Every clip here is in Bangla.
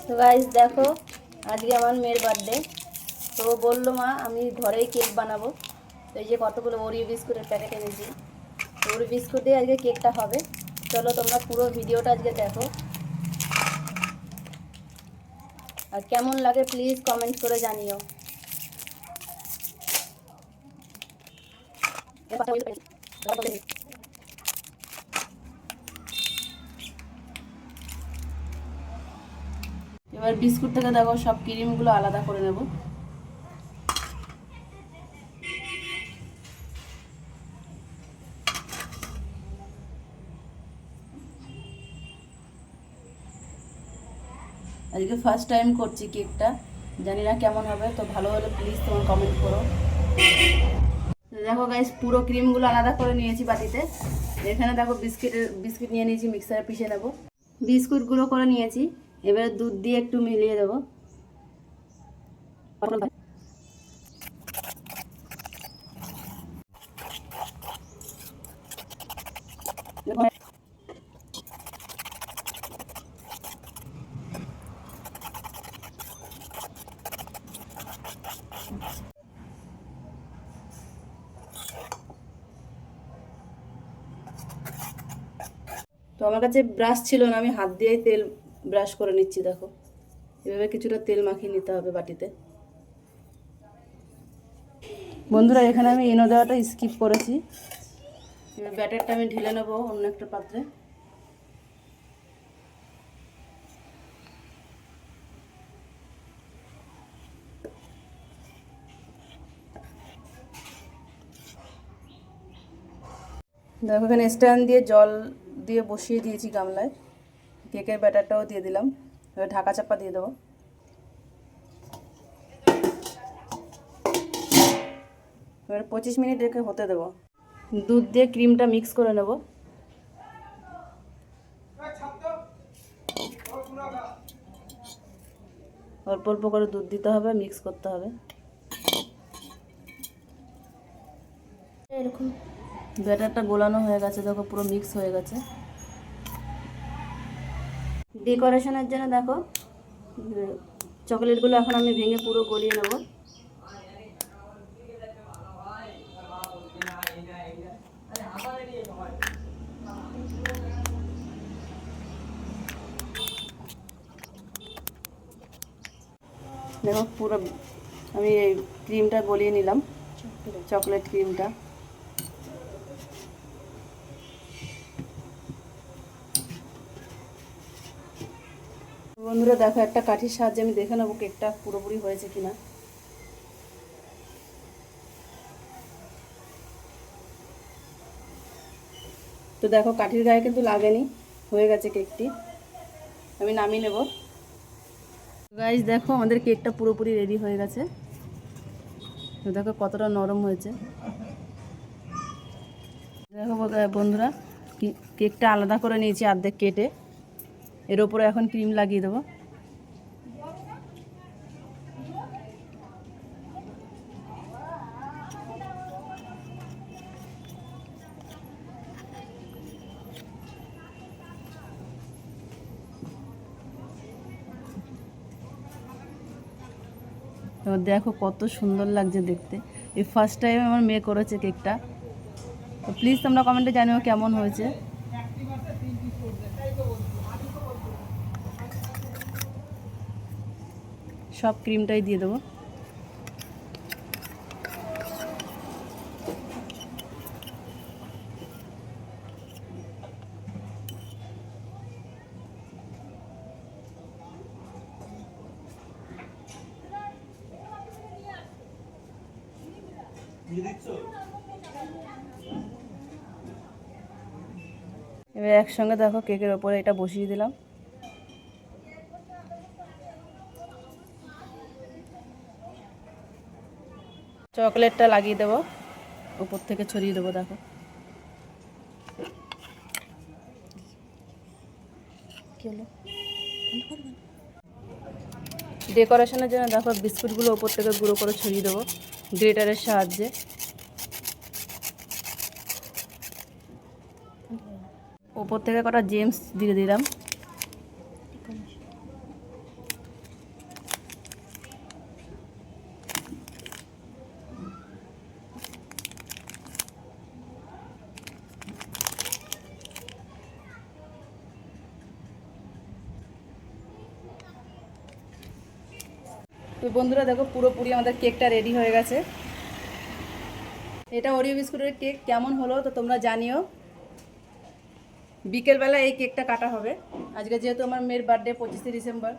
তো গাইস দেখো, আজকে আমার মেয়ের বার্থডে। তো ও বললো মা আমি ঘরেই কেক বানাবো। তো এই যে কতগুলো ওরিও বিস্কুটের প্যাকেট এনেছি। তো ওরিও বিস্কুট দিয়ে আজকে কেকটা হবে। চলো তোমরা পুরো ভিডিওটা আজকে দেখো, আর কেমন লাগে প্লিজ কমেন্ট করে জানিও। এবার বিস্কুট থেকে দেখো সব ক্রিমগুলো আলাদা করে নেব। আজকে ফার্স্ট টাইম করছি কেকটা, জানি না কেমন হবে। তো ভালো হলে প্লিজ তোমার কমেন্ট করো। দেখো গাইস, পুরো ক্রিমগুলো আলাদা করে নিয়েছি বাটিতে। এখানে দেখো বিস্কিট নিয়ে নিয়েছি, মিক্সারে পিষে নেব। বিস্কুটগুলো করে নিয়েছি, এবারে দুধ দিয়ে একটু মিলিয়ে দেবো। তো আমার কাছে ব্রাশ ছিল না, আমি হাত দিয়েই তেল ব্রাশ করে নিচ্ছি। দেখো এভাবে কিছুটা তেল মাখিয়ে নিতে হবে বাটিতে। বন্ধুরা, এখানে আমি এনো দেওয়াটা স্কিপ করেছি। এবার ব্যাটারটা আমি ঢেলে নেবো অন্য একটা পাত্রে। দেখো এখানে স্ট্যান্ড দিয়ে জল দিয়ে বসিয়ে দিয়েছি গামলায়। কেকের ব্যাটারটাও দিয়ে দিলাম, এবার ঢাকা চাপা দিয়ে দেবো। এবার 25 মিনিট রেখে হতে দেবো। দুধ দিয়ে ক্রিমটা মিক্স করে নেব। অল্প অল্প করে দুধ দিতে হবে, মিক্স করতে হবে। এরকম ব্যাটারটা গোলানো হয়ে গেছে, দেখো পুরো মিক্স হয়ে গেছে। ডেকোরেশনের জন্য দেখো চকলেটগুলো এখন আমি ভেঙে পুরো গলিয়ে নেব। দেখো পুরো আমি এই ক্রিমটা গলিয়ে নিলাম, চকলেট ক্রিমটা। বন্ধুরা দেখো, একটা কাঠির সাহায্যে আমি দেখে নেবো কেকটা পুরোপুরি হয়েছে কিনা। তো দেখো কাঠির গায়ে কিন্তু লাগেনি, হয়ে গেছে কেকটি। আমি নামিয়ে নেব। গাইস দেখো, আমাদের কেকটা পুরোপুরি রেডি হয়ে গেছে। তো দেখো কতটা নরম হয়েছে। দেখো বন্ধুরা, কেকটা আলাদা করে নিয়েছি অর্ধেক কেটে। এর ওপরে এখন ক্রিম লাগিয়ে দেবো। এবার দেখো কত সুন্দর লাগছে দেখতে। এই ফার্স্ট টাইম আমার মেয়ে করেছে কেকটা। তো প্লিজ তোমরা কমেন্টে জানিও কেমন হয়েছে। সব ক্রিমটাই দিয়ে দেবো। এবার একসঙ্গে দেখো কেকের ওপরে এটা বসিয়ে দিলাম। চকলেটটা লাগিয়ে দেবো, উপর থেকে ছড়িয়ে দেবো। দেখো ডেকোরেশনের জন্য দেখো বিস্কুটগুলো উপর থেকে গুঁড়ো করে ছড়িয়ে দেবো গ্রেটারের সাহায্যে। উপর থেকে কটা জেমস দিয়ে দিলাম। তো বন্ধুরা দেখো পুরোপুরি আমাদের কেকটা রেডি হয়ে গেছে। এটা ওরিও বিস্কুটের কেক কেমন হলো তো তোমরা জানিও। বিকেলবেলা এই কেকটা কাটা হবে। আজকে যেহেতু আমার মেয়ের বার্থডে 25শে ডিসেম্বর,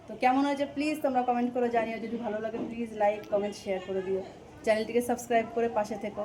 তো কেমন হয়েছে প্লিজ তোমরা কমেন্ট করে জানিও। যদি ভালো লাগে প্লিজ লাইক কমেন্ট শেয়ার করে দিও। চ্যানেলটিকে সাবস্ক্রাইব করে পাশে থেকো।